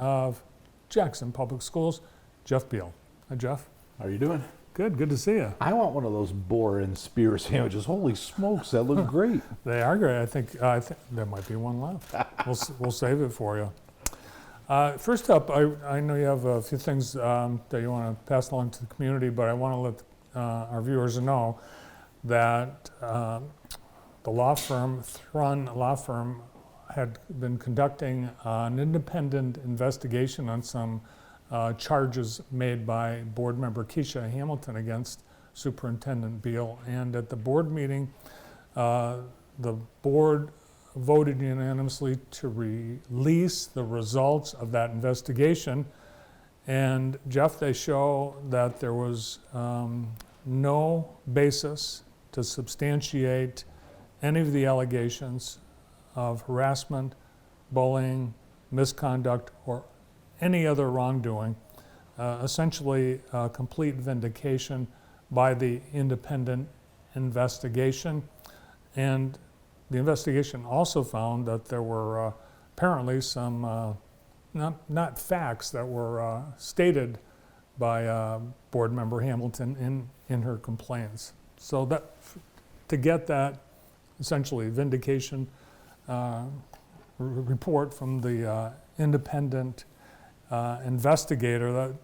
of Jackson Public Schools, Jeff Beal. Hi, Jeff. How are you doing? Good to see you. I want one of those boar and spear sandwiches. Holy smokes, that look great. They are great. I think there might be one left. We'll save it for you. First up, I know you have a few things that you want to pass along to the community, but I want to let our viewers know that the law firm, Thrun Law Firm, had been conducting an independent investigation on some charges made by board member Keisha Hamilton against Superintendent Beal. And at the board meeting, the board voted unanimously to release the results of that investigation. And Jeff, they show that there was no basis to substantiate any of the allegations of harassment, bullying, misconduct, or any other wrongdoing, essentially a complete vindication by the independent investigation. And the investigation also found that there were apparently some not facts that were stated by board member Hamilton in her complaints. So that to get that essentially vindication report from the independent investigator,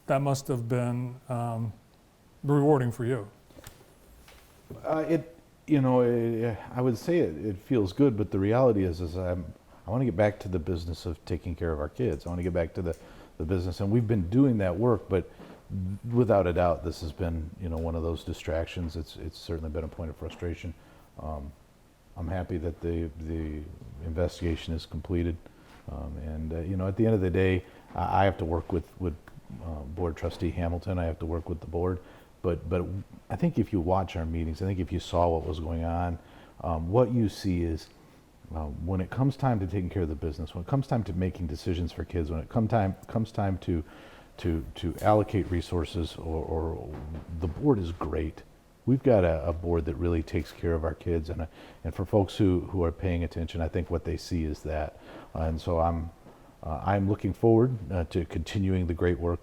that must have been rewarding for you. I would say it feels good, but the reality is I want to get back to the business of taking care of our kids. I want to get back to the business, and we've been doing that work, but without a doubt, this has been one of those distractions. It's certainly been a point of frustration. I'm happy that the investigation is completed, and at the end of the day, I have to work with Board Trustee Hamilton. I have to work with the board. But I think if you watch our meetings, I think if you saw what was going on, what you see is when it comes time to taking care of the business, when it comes time to making decisions for kids, when it comes time to allocate resources, or the board is great. We've got a board that really takes care of our kids, and for folks who are paying attention, I think what they see is that. And so I'm looking forward to continuing the great work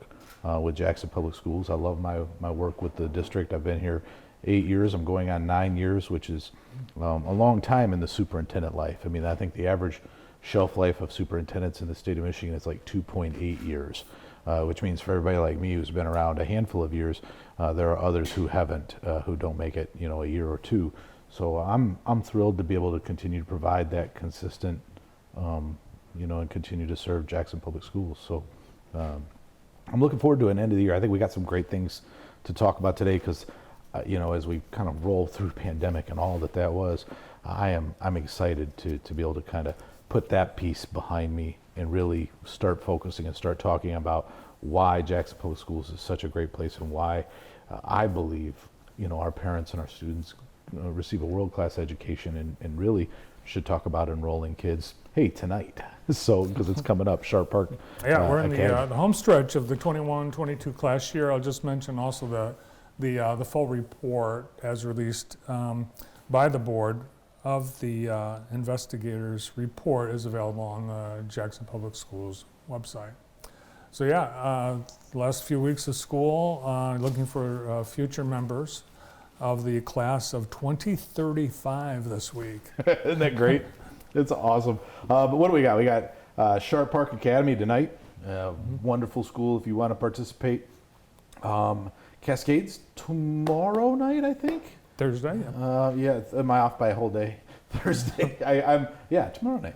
with Jackson Public Schools. I love my work with the district. I've been here 8 years. I'm going on 9 years, which is a long time in the superintendent life. I mean, I think the average shelf life of superintendents in the state of Michigan is like 2.8 years, which means for everybody like me who's been around a handful of years, there are others who haven't, who don't make it, a year or two. So I'm thrilled to be able to continue to provide that consistent, and continue to serve Jackson Public Schools. So I'm looking forward to an end of the year. I think we got some great things to talk about today because, as we kind of roll through pandemic and all that was, I'm excited to be able to kind of put that piece behind me and really start focusing and start talking about why Jackson Public Schools is such a great place and why I believe, our parents and our students receive a world-class education and really should talk about enrolling kids, tonight. So, because it's coming up, Sharp Park. Yeah, we're in the home stretch of the 21-22 class year. I'll just mention also the full report as released by the board of the investigators' report is available on the Jackson Public Schools website. So the last few weeks of school, looking for future members of the class of 2035 this week. Isn't that great? It's awesome. But what do we got? We got Sharp Park Academy tonight. Wonderful school if you want to participate. Cascades tomorrow night, I think. Thursday. Yeah. Am I off by a whole day? Thursday. Tomorrow night.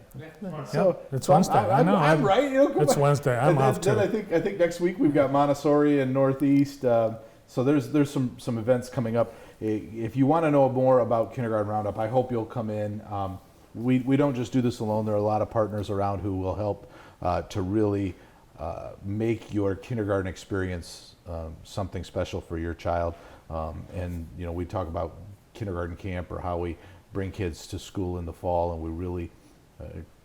So it's Wednesday. I'm right. It's Wednesday. I'm off too. Then I think next week we've got Montessori and Northeast. So there's some events coming up. If you want to know more about Kindergarten Roundup, I hope you'll come in. We don't just do this alone. There are a lot of partners around who will help to really make your kindergarten experience something special for your child. And we talk about kindergarten camp or how we bring kids to school in the fall, and we really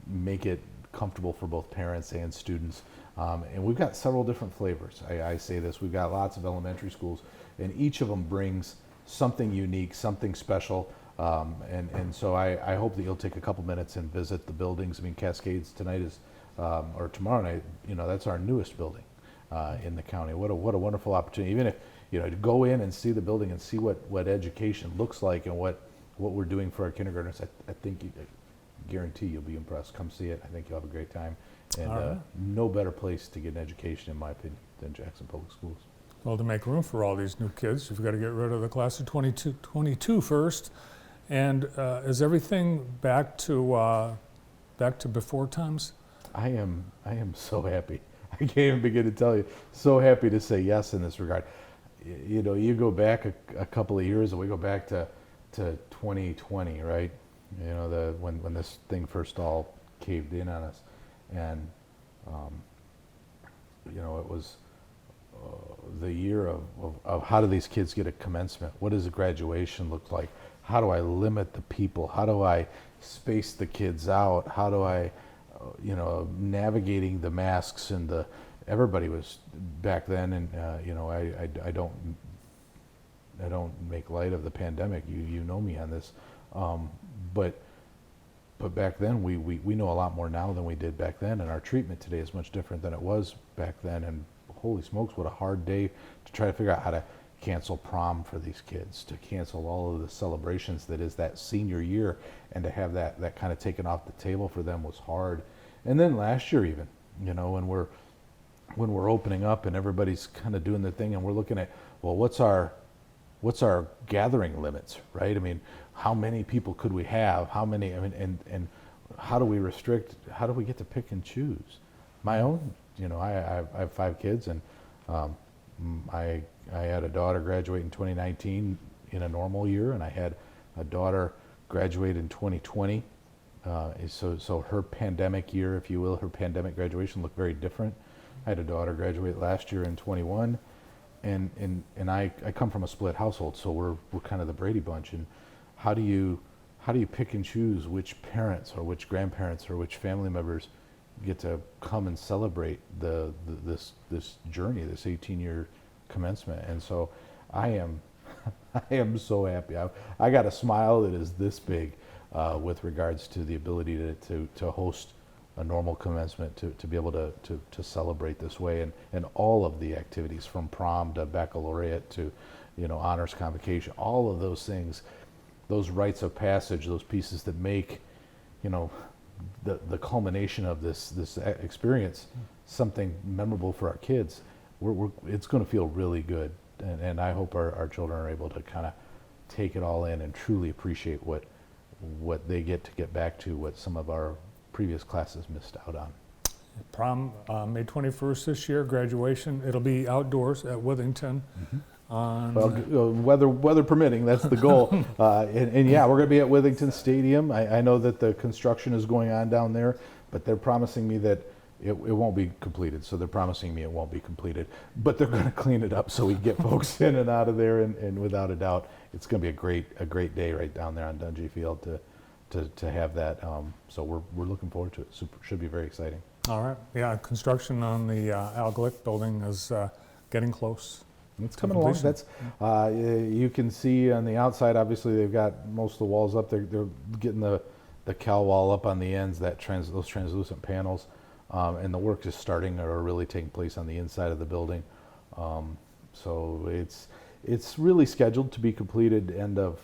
make it comfortable for both parents and students. And we've got several different flavors. I say this, we've got lots of elementary schools, and each of them brings something unique, something special. And so I hope that you'll take a couple minutes and visit the buildings. I mean, Cascades tonight is or tomorrow night, that's our newest building in the county. What a wonderful opportunity. Even if, to go in and see the building and see what education looks like and what we're doing for our kindergartners, I think I guarantee you'll be impressed. Come see it. I think you'll have a great time. And All right. no better place to get an education, in my opinion, than Jackson Public Schools. Well, to make room for all these new kids, you've got to get rid of the class of 22 first. And is everything back to before times? I am so happy. I can't even begin to tell you. So happy to say yes in this regard. You go back a couple of years, and we go back to 2020, right? When this thing first all caved in on us, and it was the year of how do these kids get a commencement? What does a graduation look like? How do I limit the people? How do I space the kids out? How do I, navigating the masks and everybody was back then, and I don't make light of the pandemic. You know me on this, but back then we know a lot more now than we did back then, and our treatment today is much different than it was back then. And holy smokes, what a hard day to try to figure out how to cancel prom for these kids, to cancel all of the celebrations that is that senior year, and to have that kind of taken off the table for them was hard. And then last year even, when we're opening up and everybody's kind of doing their thing, and we're looking at, well, what's our gathering limits, right? I mean, how many people could we have? How many? I mean, and how do we restrict? How do we get to pick and choose? My own, I have 5 kids, and I had a daughter graduate in 2019 in a normal year, and I had a daughter graduate in 2020. So her pandemic year, if you will, her pandemic graduation looked very different. I had a daughter graduate last year in 21, and I come from a split household, so we're kind of the Brady Bunch. And how do you pick and choose which parents or which grandparents or which family members get to come and celebrate this journey, this 18-year commencement? And so I am so happy. I got a smile that is this big with regards to the ability to host a normal commencement, to be able to celebrate this way, and all of the activities from prom to baccalaureate to honors convocation, all of those things, those rites of passage, those pieces that make the culmination of this experience something memorable for our kids. It's going to feel really good, and I hope our children are able to kind of take it all in and truly appreciate what they get back to, what some of our previous classes missed out on. Prom, May 21st this year, graduation. It'll be outdoors at Withington. Mm-hmm. On, Weather permitting, that's the goal. And yeah, we're going to be at Withington Stadium. I know that the construction is going on down there, but they're promising me that it won't be completed. So they're promising me it won't be completed, but they're going to clean it up so we get folks in and out of there. And without a doubt, it's going to be a great day right down there on Dungy Field to have that. So we're looking forward to it. Should be very exciting. all right. Yeah, construction on the Al Glick building is getting close. It's coming along. That's you can see on the outside. Obviously, they've got most of the walls up. They're getting the cowl wall up on the ends. Those translucent panels, and the work is starting or really taking place on the inside of the building. So it's really scheduled to be completed end of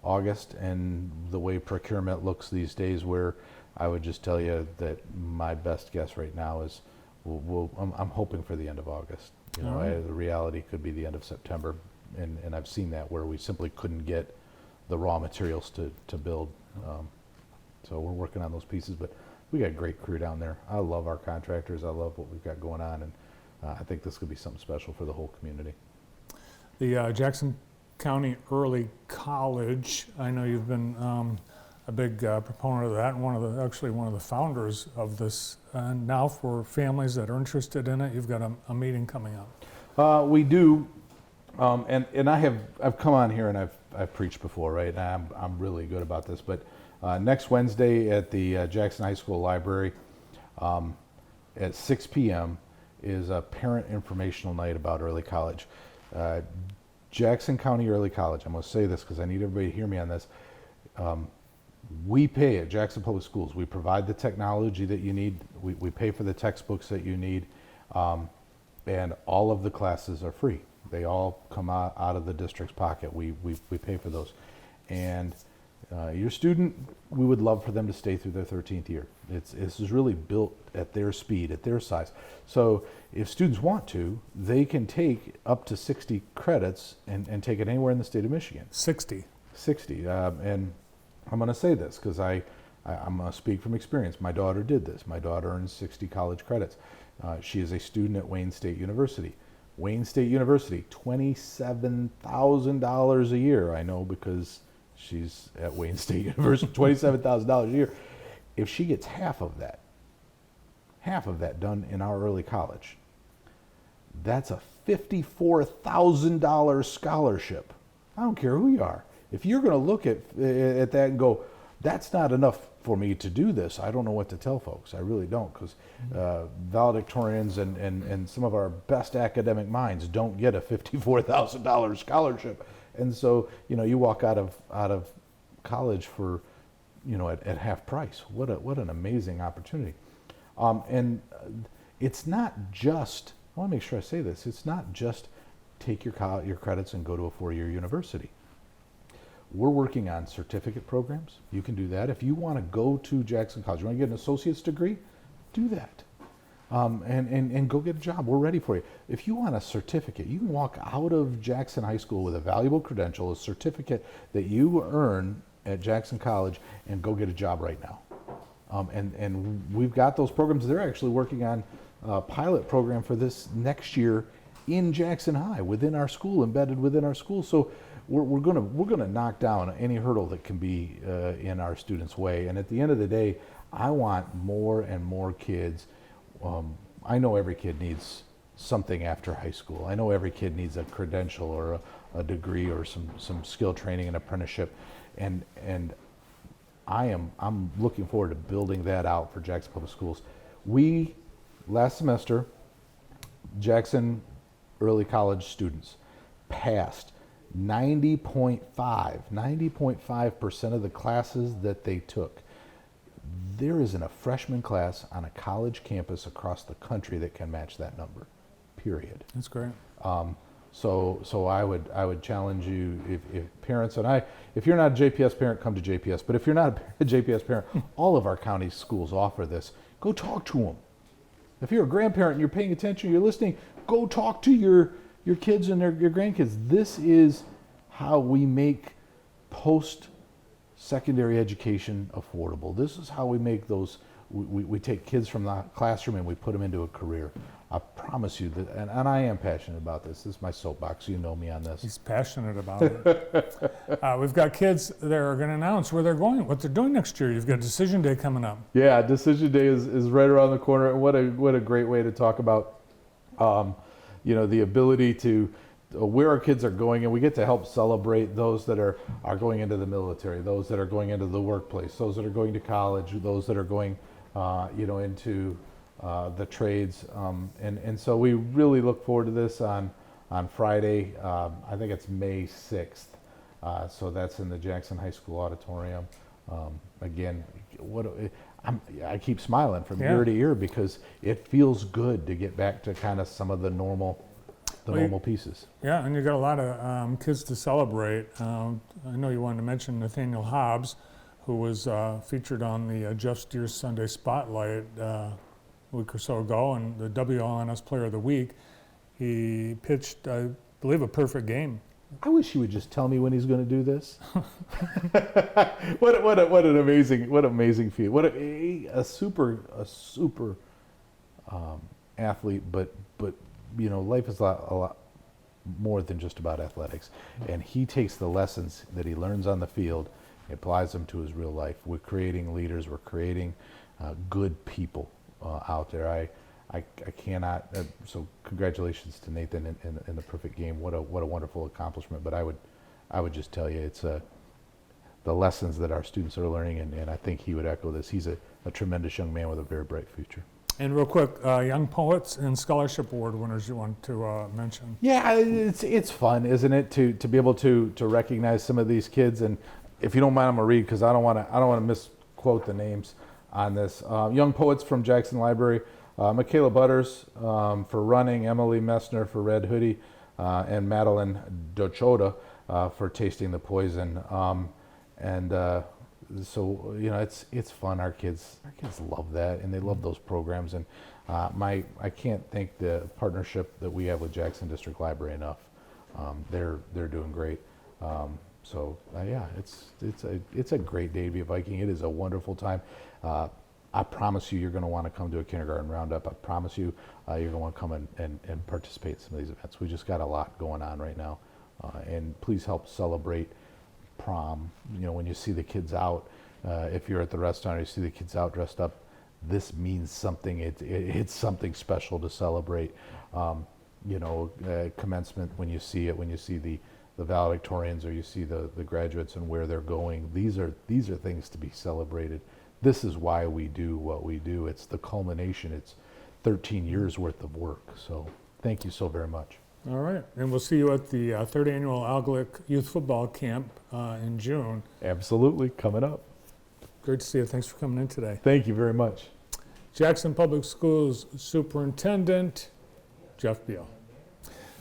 August. And the way procurement looks these days, where I would just tell you that my best guess right now is I'm hoping for the end of August. The reality could be the end of September, and I've seen that where we simply couldn't get the raw materials to build. So we're working on those pieces, but we got a great crew down there. I love our contractors. I love what we've got going on, and I think this could be something special for the whole community. The Jackson County Early College, I know you've been a big proponent of that, and one of the founders of this. And now for families that are interested in it, you've got a meeting coming up. We do, and I've come on here and I've preached before, right? And I'm really good about this, but next Wednesday at the Jackson High School Library at 6 p.m. is a parent informational night about early college. Jackson County Early College, I'm going to say this because I need everybody to hear me on this. We pay at Jackson Public Schools. We provide the technology that you need. We pay for the textbooks that you need. And all of the classes are free. They all come out of the district's pocket. We pay for those. And your student, we would love for them to stay through their 13th year. This is really built at their speed, at their size. So if students want to, they can take up to 60 credits and take it anywhere in the state of Michigan. 60. 60. And I'm going to say this because I'm going to speak from experience. My daughter did this. My daughter earned 60 college credits. She is a student at Wayne State University. Wayne State University, $27,000 a year. I know because she's at Wayne State University, $27,000 a year. If she gets half of that done in our early college, that's a $54,000 scholarship. I don't care who you are. If you're going to look at that and go, that's not enough for me to do this, I don't know what to tell folks. I really don't, because valedictorians and some of our best academic minds don't get a $54,000 scholarship. And so, you walk out of college for, at half price. What an amazing opportunity. And it's not just, I want to make sure I say this, it's not just take your credits and go to a 4-year university. We're working on certificate programs. You can do that. If you want to go to Jackson College, you want to get an associate's degree, do that. And go get a job. We're ready for you. If you want a certificate, you can walk out of Jackson High School with a valuable credential, a certificate that you earn at Jackson College, and go get a job right now. And we've got those programs. They're actually working on a pilot program for this next year in Jackson High, within our school, embedded within our school. So we're gonna knock down any hurdle that can be in our students' way. And at the end of the day, I want more and more kids. I know every kid needs something after high school. I know every kid needs a credential or a degree or some skill training and apprenticeship. And I'm looking forward to building that out for Jackson Public Schools. Last semester, Jackson early college students passed 90.5% of the classes that they took. There isn't a freshman class on a college campus across the country that can match that number, period. That's great. So I would challenge you, if parents, if you're not a JPS parent, come to JPS. But if you're not a JPS parent, all of our county schools offer this. Go talk to them. If you're a grandparent and you're paying attention, you're listening, go talk to your kids and your grandkids. This is how we make post-secondary education affordable. This is how we make those, we take kids from the classroom and we put them into a career. I promise you that, and I am passionate about this. This is my soapbox. You know me on this. He's passionate about it. We've got kids that are going to announce where they're going, what they're doing next year. You've got decision day coming up. Yeah, decision day is right around the corner. And what a great way to talk about, the ability to where our kids are going, and we get to help celebrate those that are going into the military, those that are going into the workplace, those that are going to college, those that are going, into the trades, and so we really look forward to this on Friday. I think it's May 6th, so that's in the Jackson High School auditorium. Again, I keep smiling from ear to ear because it feels good to get back to kind of some of the normal pieces. Yeah, and you got a lot of kids to celebrate. I know you wanted to mention Nathaniel Hobbs, who was featured on the Jeff Steers Sunday Spotlight a week or so ago, and the WLNS Player of the Week. He pitched, I believe, a perfect game. I wish he would just tell me when he's going to do this. What an amazing feat. What a super athlete, but life is a lot more than just about athletics. And he takes the lessons that he learns on the field, applies them to his real life. We're creating leaders. We're creating good people out there. I cannot. So congratulations to Nathan in the perfect game. What a wonderful accomplishment. But I would just tell you, it's the lessons that our students are learning, and I think he would echo this. He's a tremendous young man with a very bright future. And real quick, young poets and scholarship award winners you want to mention? Yeah, it's fun, isn't it, to be able to recognize some of these kids, and if you don't mind, I'm gonna read because I don't want to misquote the names on this. Young poets from Jackson Library: Michaela Butters for running, Emily Messner for Red Hoodie, and Madeline Dochoda for tasting the poison. So it's fun. Our kids love that, and they love those programs. And I can't thank the partnership that we have with Jackson District Library enough. They're doing great. Yeah, it's a great day to be a Viking. It is a wonderful time. I promise you, you're going to want to come to a kindergarten roundup. I promise you, you're going to want to come and participate in some of these events. We just got a lot going on right now, and please help celebrate prom. When you see the kids out, if you're at the restaurant, you see the kids out dressed up. This means something. It's something special to celebrate. Commencement, when you see it, when you see the valedictorians, or you see the graduates and where they're going, these are things to be celebrated. This is why we do what we do. It's the culmination. It's 13 years worth of work. So thank you so very much. All right, and we'll see you at the third annual Algolic Youth Football Camp in June. Absolutely, coming up. Great to see you. Thanks for coming in today. Thank you very much. Jackson Public Schools Superintendent Jeff Beal.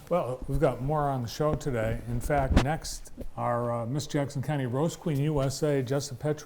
Well, we've got more on the show today. In fact, next, our Miss Jackson County Roast Queen USA, Jessica Petrie.